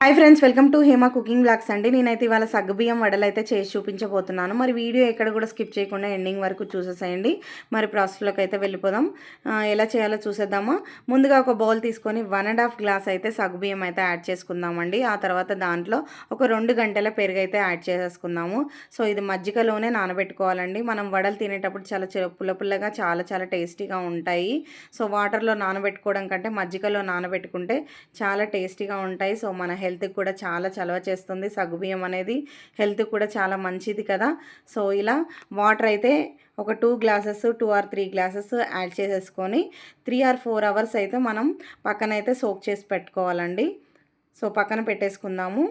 Hi friends, welcome to Hema cooking blogs అండి. నేనైతే ఇవాళ సగ్గుబియ్యం వడలు అయితే చేసి చూపించబోతున్నాను. మరి వీడియో ఎక్కడ కూడా స్కిప్ చేయకుండా ఎండింగ్ వరకు చూసేసేయండి. మరి ప్రాసెస్లోకి అయితే వెళ్ళిపోదాం. ఎలా చేయాలో చూసేద్దామా. ముందుగా ఒక బౌల్ తీసుకొని 1.5 గ్లాస్ అయితే సగ్గుబియ్యం అయితే యాడ్ చేసుకుందామండి. ఆ తర్వాత దాంట్లో ఒక 2 గంటల పెరుగు అయితే యాడ్ చేసేసుకుందాము. సో ఇది మజ్జిగలోనే నానబెట్టుకోవాలండి. మనం వడలు తినేటప్పుడు చాలా పుల్లగా చాలా టేస్టీగా ఉంటాయి. సో వాటర్లో నానబెట్టుకోవడం కంటే మజ్జిగలో నానబెట్టుకుంటే చాలా టేస్టీగా ఉంటాయి. సో మన హెల్త్కి కూడా చాలా చలవ చేస్తుంది. సగ్గుబియ్యం అనేది హెల్త్కి కూడా చాలా మంచిది కదా. సో ఇలా వాటర్ అయితే ఒక 2 గ్లాసెస్ 2 ఆర్ 3 గ్లాసెస్ యాడ్ చేసేసుకొని 3 ఆర్ 4 అవర్స్ అయితే మనం పక్కనైతే సోక్ చేసి పెట్టుకోవాలండి. సో పక్కన పెట్టేసుకుందాము.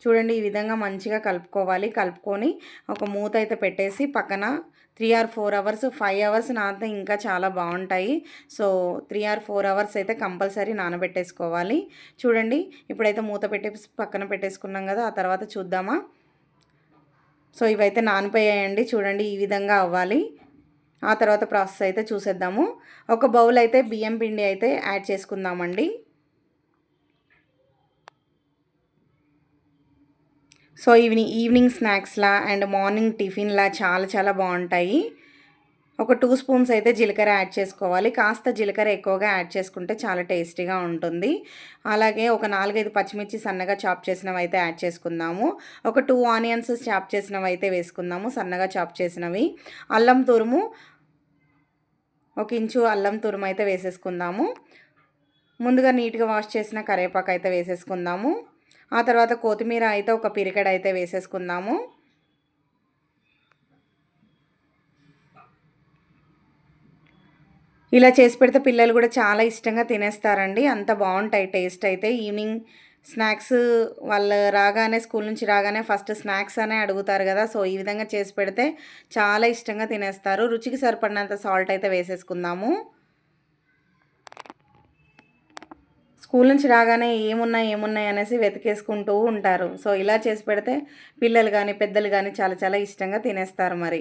చూడండి, ఈ విధంగా మంచిగా కలుపుకోవాలి. కలుపుకొని ఒక మూత అయితే పెట్టేసి పక్కన 3 ఆర్ 4 అవర్స్ 5 అవర్స్ నానితే ఇంకా చాలా బాగుంటాయి. సో 3 ఆర్ 4 అవర్స్ అయితే కంపల్సరీ నానబెట్టేసుకోవాలి. చూడండి, ఇప్పుడైతే మూత పెట్టేసి పక్కన పెట్టేసుకున్నాం కదా. ఆ తర్వాత చూద్దామా. సో ఇవైతే నానిపోయాయండి. చూడండి, ఈ విధంగా అవ్వాలి. ఆ తర్వాత ప్రాసెస్ అయితే చూసేద్దాము. ఒక బౌల్ అయితే బియ్యం పిండి అయితే యాడ్ చేసుకుందామండి. సో ఈవినింగ్ స్నాక్స్లా అండ్ మార్నింగ్ టిఫిన్లా చాలా బాగుంటాయి. ఒక 2 స్పూన్స్ అయితే జీలకర్ర యాడ్ చేసుకోవాలి. కాస్త జీలకర్ర ఎక్కువగా యాడ్ చేసుకుంటే చాలా టేస్టీగా ఉంటుంది. అలాగే ఒక 4-5 పచ్చిమిర్చి సన్నగా చాప్ చేసినవి అయితే యాడ్ చేసుకుందాము. ఒక 2 ఆనియన్స్ చాప్ చేసినవి అయితే వేసుకుందాము, సన్నగా చాప్ చేసినవి. అల్లం తురుము, 1 ఇంచు అల్లం తురుము అయితే వేసేసుకుందాము. ముందుగా నీట్గా వాష్ చేసిన కరివేపాకు అయితే వేసేసుకుందాము. ఆ తర్వాత కొత్తిమీర అయితే ఒక పిరికెడ అయితే వేసేసుకుందాము. ఇలా చేసి పెడితే పిల్లలు కూడా చాలా ఇష్టంగా తినేస్తారండి. అంత బాగుంటాయి టేస్ట్ అయితే. ఈవినింగ్ స్నాక్స్ వాళ్ళు రాగానే, స్కూల్ నుంచి రాగానే ఫస్ట్ స్నాక్స్ అనే అడుగుతారు కదా. సో ఈ విధంగా చేసి పెడితే చాలా ఇష్టంగా తినేస్తారు. రుచికి సరిపడినంత సాల్ట్ అయితే వేసేసుకుందాము. స్కూల్ నుంచి రాగానే ఏమున్నాయి అనేసి వెతికేసుకుంటూ ఉంటారు. సో ఇలా చేసి పెడితే పిల్లలు కానీ పెద్దలు కానీ చాలా ఇష్టంగా తినేస్తారు. మరి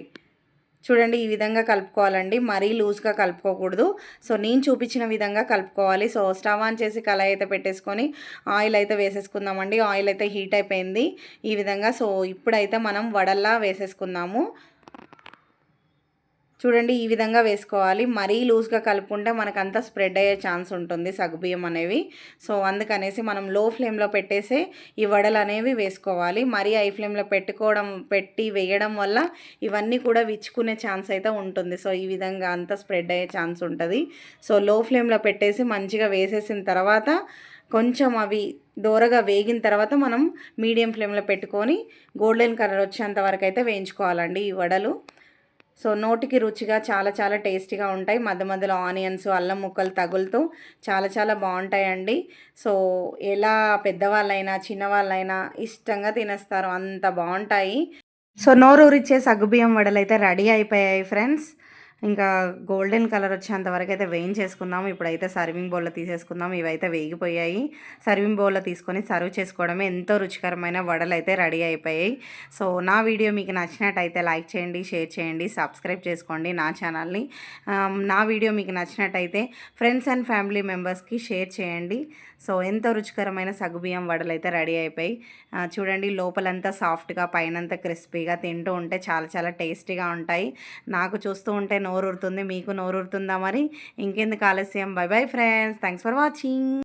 చూడండి, ఈ విధంగా కలుపుకోవాలండి. మరీ లూజ్గా కలుపుకోకూడదు. సో నేను చూపించిన విధంగా కలుపుకోవాలి. సో స్టవ్ ఆన్ చేసి కళాయి అయితే పెట్టేసుకొని ఆయిల్ అయితే వేసేసుకుందామండి. ఆయిల్ అయితే హీట్ అయిపోయింది ఈ విధంగా. సో ఇప్పుడైతే మనం వడల్లా వేసేసుకుందాము. చూడండి, ఈ విధంగా వేసుకోవాలి. మరీ లూజ్గా కలుపుకుంటే మనకంతా స్ప్రెడ్ అయ్యే ఛాన్స్ ఉంటుంది సగ్గుబియ్యం అనేవి. సో అందుకనేసి మనం లో ఫ్లేమ్లో పెట్టేసే ఈ వడలు అనేవి వేసుకోవాలి. మరీ హై ఫ్లేమ్లో పెట్టి వేయడం వల్ల ఇవన్నీ కూడా విచ్చుకునే ఛాన్స్ అయితే ఉంటుంది. సో ఈ విధంగా అంతా స్ప్రెడ్ అయ్యే ఛాన్స్ ఉంటుంది. సో లో ఫ్లేమ్లో పెట్టేసి మంచిగా వేసేసిన తర్వాత కొంచెం అవి దోరగా వేగిన తర్వాత మనం మీడియం ఫ్లేమ్లో పెట్టుకొని గోల్డెన్ కలర్ వచ్చేంత వరకు అయితే వేయించుకోవాలండి ఈ వడలు. సో నోటికి రుచిగా చాలా టేస్టీగా ఉంటాయి. మధ్యలో ఆనియన్స్, అల్లం ముక్కలు తగులుతూ చాలా బాగుంటాయండి. సో ఎలా పెద్దవాళ్ళైనా చిన్నవాళ్ళైనా ఇష్టంగా తినేస్తారు, అంత బాగుంటాయి. సో నోరూరిచ్చే సగ్గుబియ్యం వడలు అయితే రెడీ అయిపోయాయి ఫ్రెండ్స్. ఇంకా గోల్డెన్ కలర్ వచ్చేంత వరకు అయితే వేయించేసుకుందాము. ఇప్పుడైతే సర్వింగ్ బౌల్లో తీసేసుకుందాం. ఇవైతే వేగిపోయాయి. సర్వింగ్ బౌల్లో తీసుకొని సర్వ్ చేసుకోవడమే. ఎంతో రుచికరమైన వడలు అయితే రెడీ అయిపోయాయి. సో నా వీడియో మీకు నచ్చినట్టయితే లైక్ చేయండి, షేర్ చేయండి, సబ్స్క్రైబ్ చేసుకోండి నా ఛానల్ని. నా వీడియో మీకు నచ్చినట్టయితే ఫ్రెండ్స్ అండ్ ఫ్యామిలీ మెంబర్స్కి షేర్ చేయండి. సో ఎంతో రుచికరమైన సగ్గుబియ్యం వడలు అయితే రెడీ అయిపోయి చూడండి, లోపలంతా సాఫ్ట్గా పైనంతా క్రిస్పీగా, తింటూ ఉంటే చాలా టేస్టీగా ఉంటాయి. నాకు చూస్తూ ఉంటే నోరూరుతుంది. మీకు నోరూరుతుందా? మరి ఇంకెందుకు ఆలస్యం. By bye friends, thanks for watching.